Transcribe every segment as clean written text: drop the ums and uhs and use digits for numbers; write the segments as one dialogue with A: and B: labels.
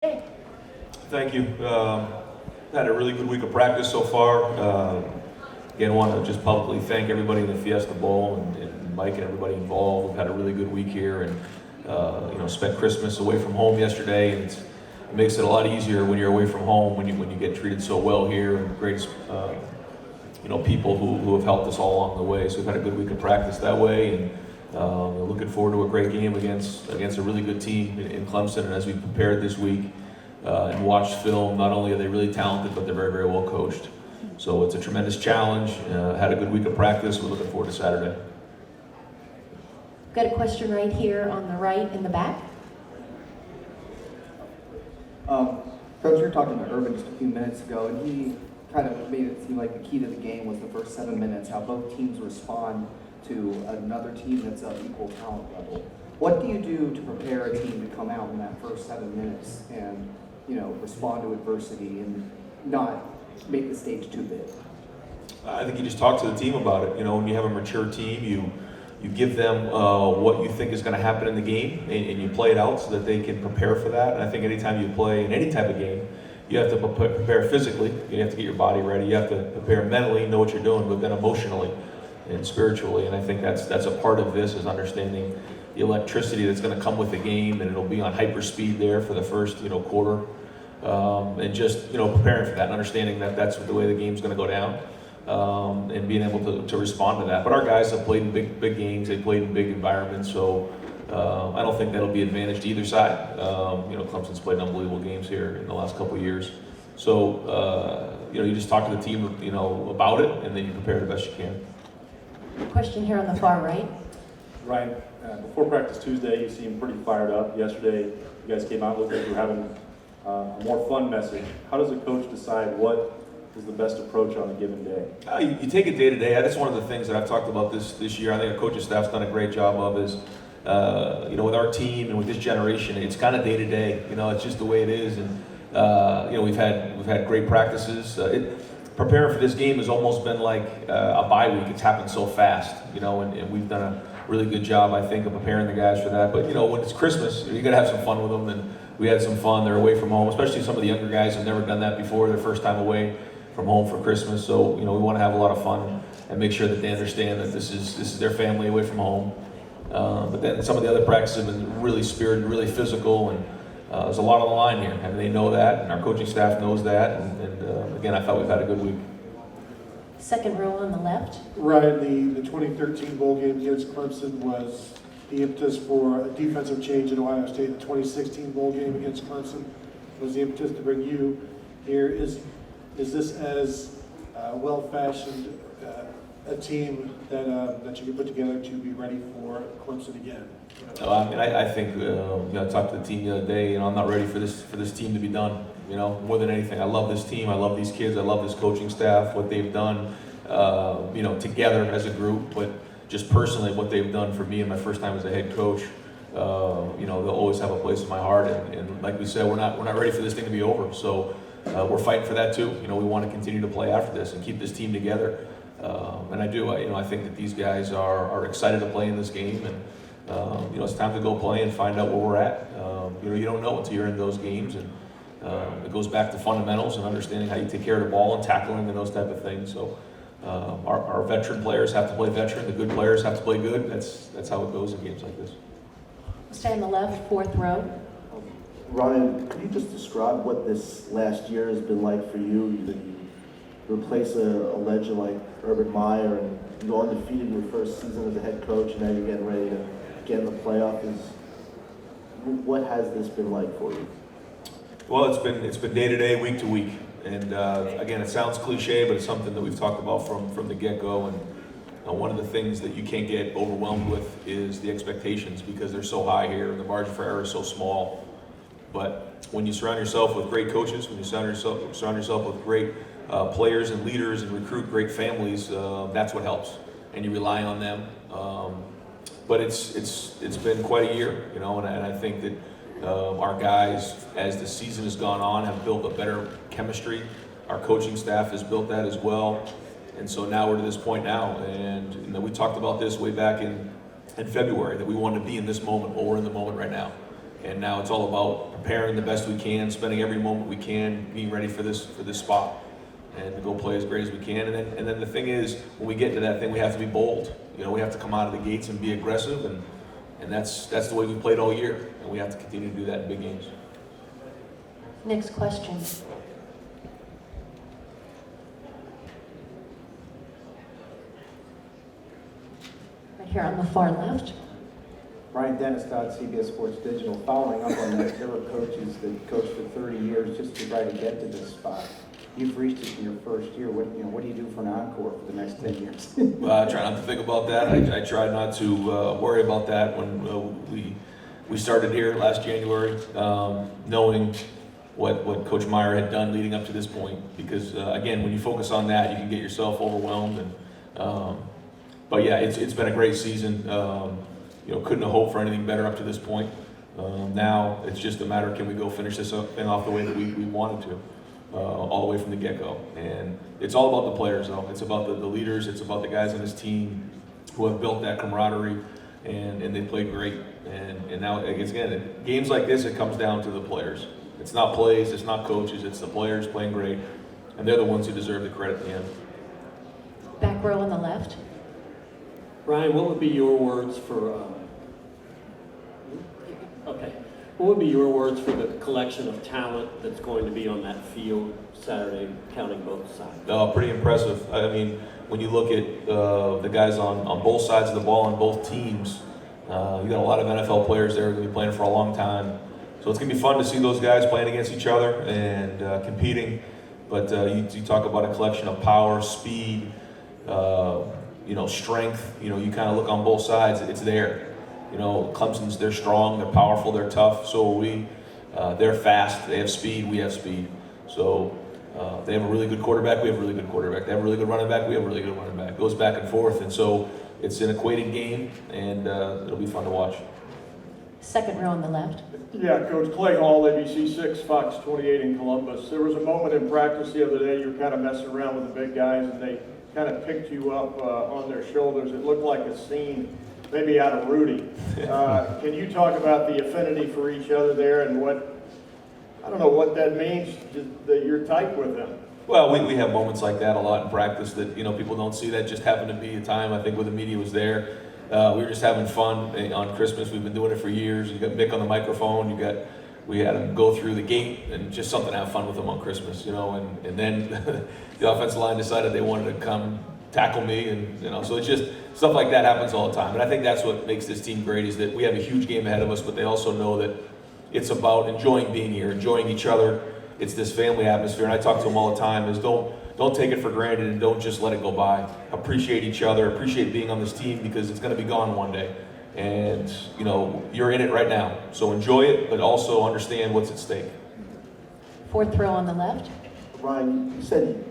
A: Thank you. Had a really good week of practice so far. Again, want to just publicly thank everybody in the Fiesta Bowl and Mike and everybody involved. We've had a really good week here, and spent Christmas away from home yesterday, and it makes it a lot easier when you're away from home when you get treated so well here, and great people who have helped us all along the way. So we've had a good week of practice that way, and looking forward to a great game against a really good team in Clemson. And as we prepared this week and watched film, not only are they really talented, but they're very, very well coached. So it's a tremendous challenge. Had a good week of practice. We're looking forward to Saturday.
B: Got a question right here on the right in the back.
C: Coach, you were talking to Urban just a few minutes ago, and he kind of made it seem like the key to the game was the first 7 minutes, how both teams respond to another team that's of equal talent level. What do you do to prepare a team to come out in that first 7 minutes and, respond to adversity and not make the stage too big?
A: I think you just talk to the team about it. When you have a mature team, you give them what you think is going to happen in the game, and you play it out so that they can prepare for that. And I think anytime you play in any type of game, you have to prepare physically. You have to get your body ready. You have to prepare mentally, know what you're doing, but then emotionally and spiritually. And I think that's a part of this, is understanding the electricity that's going to come with the game, and it'll be on hyper speed there for the first quarter, and just preparing for that and understanding that that's the way the game's going to go down. And being able to respond to that. But our guys have played in big games, they played in big environments, so I don't think that'll be advantage to either side. Clemson's played unbelievable games here in the last couple of years. So, you just talk to the team, about it, and then you prepare the best you can.
B: Question here on the far right.
D: Ryan, before practice Tuesday, you seemed pretty fired up. Yesterday, you guys came out, looked like you were having a more fun message. How does a coach decide what is the best approach on a given day?
A: You take it day to day. That's one of the things that I've talked about this year. I think our coaching staff's done a great job of is, with our team and with this generation, it's kind of day to day. It's just the way it is. And we've had great practices. Preparing for this game has almost been like a bye week. It's happened so fast, and we've done a really good job, I think, of preparing the guys for that. But when it's Christmas, you got to have some fun with them, and we had some fun. They're away from home, especially some of the younger guys have never done that before. Their first time away from home for Christmas, so we want to have a lot of fun and make sure that they understand that this is their family away from home. But then some of the other practices have been really spirited, really physical, and there's a lot on the line here, and they know that, and our coaching staff knows that. And again, I thought we've had a good week.
B: Second row on the left.
E: Ryan, the 2013 bowl game against Clemson was the impetus for a defensive change at Ohio State. The 2016 bowl game against Clemson was the impetus to bring you here. Is this as well-fashioned a team that you can put together to be ready for Clemson again?
A: I think I talked to the team the other day. I'm not ready for this team to be done. More than anything, I love this team. I love these kids. I love this coaching staff. What they've done, together as a group, but just personally, what they've done for me in my first time as a head coach. They'll always have a place in my heart. And like we said, we're not ready for this thing to be over. So we're fighting for that too. We want to continue to play after this and keep this team together. And I do. I think that these guys are excited to play in this game, and it's time to go play and find out where we're at. You don't know until you're in those games, and it goes back to fundamentals and understanding how you take care of the ball and tackling and those type of things. So our veteran players have to play veteran. The good players have to play good. That's how it goes in games like this.
B: Stay on the left, fourth row.
F: Ryan, could you just describe what this last year has been like for you? You replace a legend like Urban Meyer, and you go undefeated in your first season as a head coach, and now you're getting ready to get in the playoff. What has this been like for you?
A: Well, it's been day to day, week to week, and again, it sounds cliche, but it's something that we've talked about from the get-go. And one of the things that you can't get overwhelmed with is the expectations, because they're so high here and the margin for error is so small. But when you surround yourself with great coaches, when you surround yourself with great players and leaders and recruit great families, that's what helps, and you rely on them. But it's been quite a year, and I think that our guys, as the season has gone on, have built a better chemistry. Our coaching staff has built that as well, and so now we're to this point now. And we talked about this way back in February, that we wanted to be in this moment. Well, we're in the moment right now. And now it's all about preparing the best we can, spending every moment we can, being ready for this spot, and to go play as great as we can. And then the thing is, when we get to that thing, we have to be bold. You know, we have to come out of the gates and be aggressive, and that's the way we played all year, and we have to continue to do that in big games.
B: Next question. Right here on the far left.
G: Brian Dennis, CBS Sports Digital. Following up on that, there were coaches that coached for 30 years just to try to get to this spot. You've reached it in your first year. What do you do for an encore for the next 10 years?
A: Well, I try not to think about that. I try not to worry about that. When we started here last January, knowing what Coach Meyer had done leading up to this point, because again, when you focus on that, you can get yourself overwhelmed. But yeah, it's been a great season. Couldn't have hoped for anything better up to this point. Now it's just a matter, can we go finish this thing off the way that we wanted to, all the way from the get-go. And it's all about the players, though. It's about the leaders. It's about the guys on this team who have built that camaraderie, and they played great. And now, again, games like this, it comes down to the players. It's not plays, it's not coaches, it's the players playing great, and they're the ones who deserve the credit at the end.
B: Back row on the left.
H: Ryan, what would be your words for, what would be your words for the collection of talent that's going to be on that field Saturday, counting both sides?
A: Pretty impressive. I mean, when you look at the guys on both sides of the ball on both teams, you got a lot of NFL players there who are going to be playing for a long time. So it's going to be fun to see those guys playing against each other and competing. But you talk about a collection of power, speed, strength. You kind of look on both sides. It's there. Clemson's, they're strong, they're powerful, they're tough. So are we. They're fast. They have speed. We have speed. So they have a really good quarterback. We have a really good quarterback. They have a really good running back. We have a really good running back. It goes back and forth. And so it's an equated game, and it'll be fun to watch.
B: Second row on the left.
I: Yeah, Coach Clay Hall, ABC 6, Fox 28 in Columbus. There was a moment in practice the other day, you were kind of messing around with the big guys, and they kind of picked you up on their shoulders. It looked like a scene maybe out of Rudy. Can you talk about the affinity for each other there and I don't know what that means, that you're tight with them?
A: Well, we have moments like that a lot in practice that, people don't see. That just happened to be a time, I think, where the media was there. We were just having fun on Christmas. We've been doing it for years. You got Mick on the microphone. We had him go through the gate, and just something to have fun with him on Christmas, and then the offensive line decided they wanted to come tackle me, and so it's just stuff like that happens all the time. And I think that's what makes this team great, is that we have a huge game ahead of us, but they also know that it's about enjoying being here, enjoying each other. It's this family atmosphere, and I talk to them all the time, is don't take it for granted and don't just let it go by. Appreciate each other, appreciate being on this team, because it's going to be gone one day. And, you're in it right now. So enjoy it, but also understand what's at stake.
B: Fourth row on the left.
F: Ryan, you said you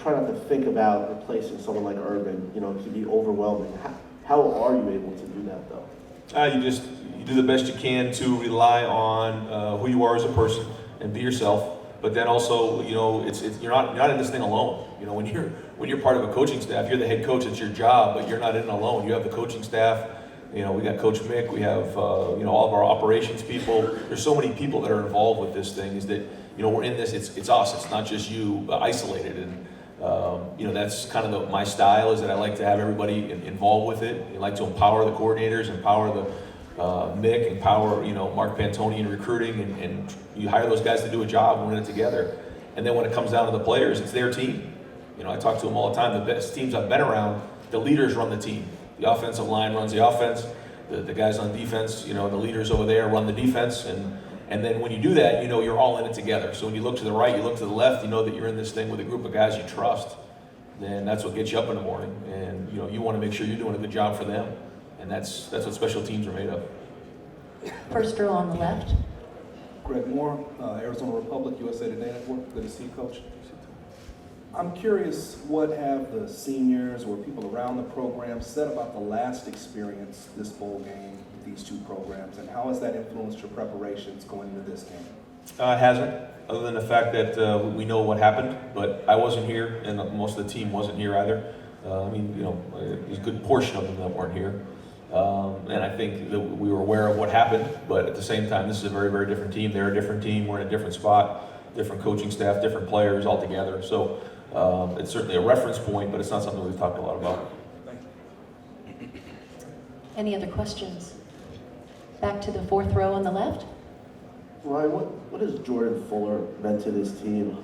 F: try not to think about replacing someone like Urban. It can be overwhelming. How are you able to do that, though?
A: You do the best you can to rely on who you are as a person and be yourself. But then also, you're not in this thing alone. When you're part of a coaching staff, you're the head coach. It's your job, but you're not in it alone. You have the coaching staff. We got Coach Mick. We have all of our operations people. There's so many people that are involved with this thing. Is that we're in this. It's us. It's not just you isolated. And that's kind of my style. Is that I like to have everybody involved with it. I like to empower the coordinators, empower the Mick, empower Mark Pantoni in recruiting, and you hire those guys to do a job and win it together. And then when it comes down to the players, it's their team. I talk to them all the time. The best teams I've been around, the leaders run the team. The offensive line runs the offense. The guys on defense, the leaders over there run the defense. And then when you do that, you're all in it together. So when you look to the right, you look to the left, you know that you're in this thing with a group of guys you trust. Then that's what gets you up in the morning. And you want to make sure you're doing a good job for them. And that's what special teams are made of.
B: First row on the left.
J: Greg Moore, Arizona Republic, USA Today Network. Good to see you, Coach. I'm curious, what have the seniors or people around the program said about the last experience, this bowl game, these two programs, and how has that influenced your preparations going into this game?
A: It hasn't, other than the fact that we know what happened, but I wasn't here, and most of the team wasn't here either. There's a good portion of them that weren't here. And I think that we were aware of what happened, but at the same time, this is a very, very different team. They're a different team. We're in a different spot, different coaching staff, different players altogether. So it's certainly a reference point, but it's not something we've talked a lot about.
B: Any other questions? Back to the fourth row on the left.
F: Ryan, what has Jordan Fuller meant to this team?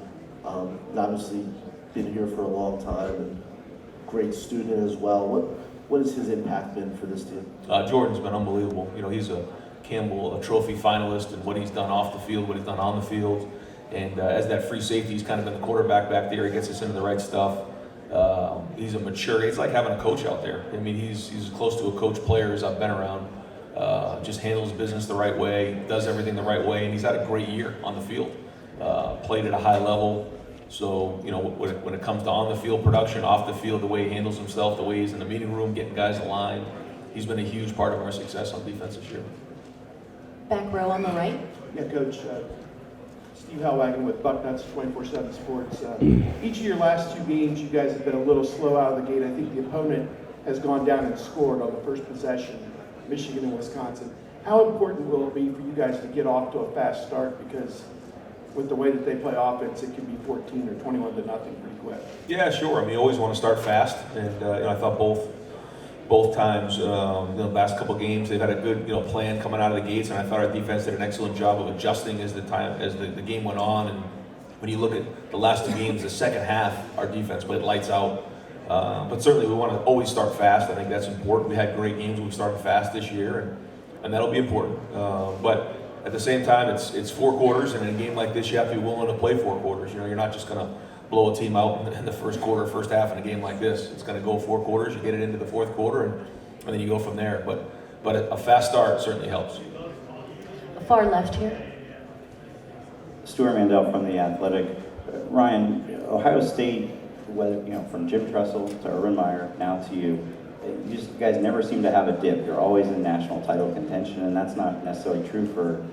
F: Obviously, been here for a long time and great student as well. What has his impact been for this team?
A: Jordan's been unbelievable. You know, he's a Campbell Trophy finalist, and what he's done off the field, what he's done on the field. And as that free safety, he's kind of been the quarterback back there. He gets us into the right stuff. He's a mature. It's like having a coach out there. I mean, he's as close to a coach player as I've been around. Just handles business the right way, does everything the right way, and he's had a great year on the field. Played at a high level. So, you know, when it comes to on the field production, off the field, the way he handles himself, the way he's in the meeting room, getting guys aligned, he's been a huge part of our success on defense this year.
B: Back row on the right.
K: Yeah, Coach. Steve Hellwagon with Bucknuts 24/7 Sports. Each of your last two games, you guys have been a little slow out of the gate. I think the opponent has gone down and scored on the first possession, Michigan and Wisconsin. How important will it be for you guys to get off to a fast start? Because with the way that they play offense, it can be 14 or 21 to nothing pretty quick.
A: Yeah, sure. I mean, you always want to start fast, and you know, I thought both times, you know, the last couple games, they've had a good, you know, plan coming out of the gates, and I thought our defense did an excellent job of adjusting as the game went on. And when you look at the last two games, the second half, our defense played lights out. But certainly, we want to always start fast. I think that's important. We had great games. We started fast this year, and that'll be important. But at the same time, it's 4 quarters, and in a game like this, you have to be willing to play 4 quarters. You know, you're not just going to blow a team out in the first quarter, first half in a game like this. It's going to go 4 quarters. You get it into the fourth quarter, and then you go from there. But a fast start certainly helps.
B: Far left here.
L: Stuart Mandel from The Athletic. Ryan, Ohio State, whether, you know, from Jim Tressel to Urban Meyer, now to you, you guys never seem to have a dip. You're always in national title contention, and that's not necessarily true for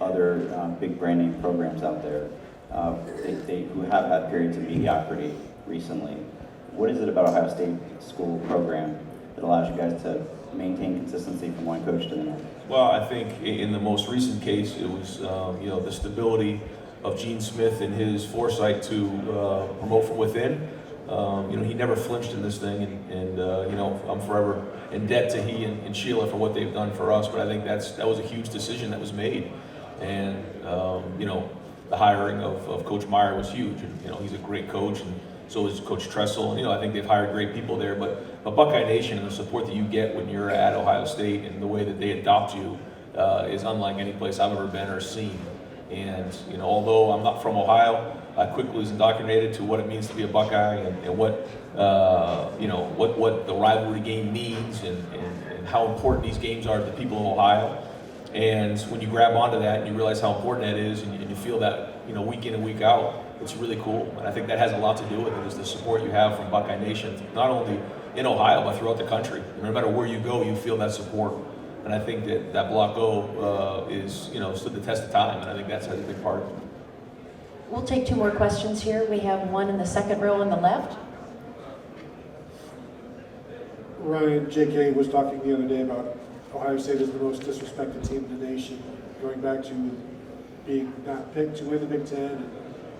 L: other big brand name programs out there who have had periods of mediocrity recently. What is it about Ohio State school program that allows you guys to maintain consistency from one coach to the next?
A: Well, I think in the most recent case, it was you know, the stability of Gene Smith and his foresight to promote from within. You know, he never flinched in this thing, and you know, I'm forever in debt to he and Sheila for what they've done for us. But I think that was a huge decision that was made, and you know, the hiring of Coach Meyer was huge. And you know, he's a great coach, and so is Coach Tressel. And you know, I think they've hired great people there. But Buckeye Nation and the support that you get when you're at Ohio State and the way that they adopt you is unlike any place I've ever been or seen. And you know, although I'm not from Ohio, I quickly was indoctrinated to what it means to be a Buckeye and what you know, what the rivalry game means and how important these games are to the people of Ohio. And when you grab onto that and you realize how important that is, and you feel that, you know, week in and week out, it's really cool. And I think that has a lot to do with it, is the support you have from Buckeye Nation, not only in Ohio but throughout the country. No matter where you go, you feel that support. And I think that Block O is, you know, stood the test of time, and I think that's a big part of it.
B: We'll take 2 more questions here. We have one in the second row on the left.
E: Ryan, J.K. was talking the other day about Ohio State is the most disrespected team in the nation, going back to being not picked to win the Big Ten and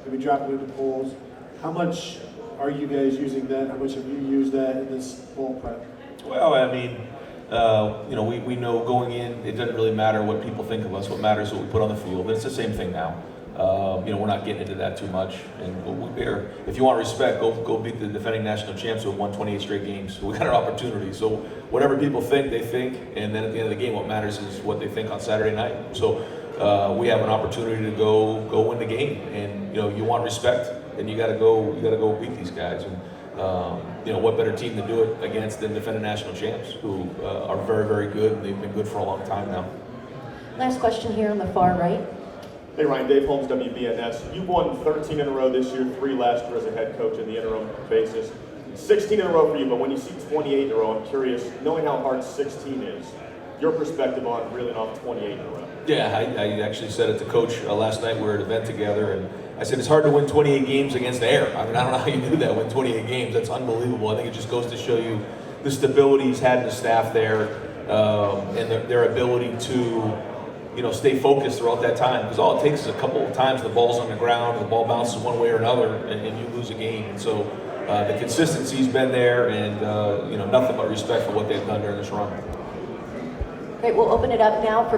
E: maybe dropping into polls. How much are you guys using that? How much have you used that in this bowl prep?
A: Well, I mean, you know, we know going in, it doesn't really matter what people think of us. What matters is what we put on the field. And it's the same thing now. You know, we're not getting into that too much. And if you want respect, go beat the defending national champs who have won 28 straight games. So we got an opportunity. So whatever people think, they think. And then at the end of the game, what matters is what they think on Saturday night. So we have an opportunity to go win the game. And you know, you want respect, then you got to go beat these guys. And you know, what better team to do it against than defending national champs, who are very, very good, and they've been good for a long time now.
B: Last question here on the far right.
D: Hey Ryan, Dave Holmes, WBNS. You've won 13 in a row this year, 3 last year as a head coach in the interim basis. 16 in a row for you, but when you see 28 in a row, I'm curious, knowing how hard 16 is, your perspective on reeling off 28 in a row.
A: Yeah, I actually said it to Coach last night. We were at an event together, and I said it's hard to win 28 games against air. I mean, I don't know how you do that, win 28 games. That's unbelievable. I think it just goes to show you the stability he's had in the staff there. and their ability to, stay focused throughout that time. Because all it takes is a couple of times the ball's on the ground, the ball bounces one way or another, and you lose a game. And so the consistency's been there, and nothing but respect for what they've done during this run.
B: Great, we'll open it up now for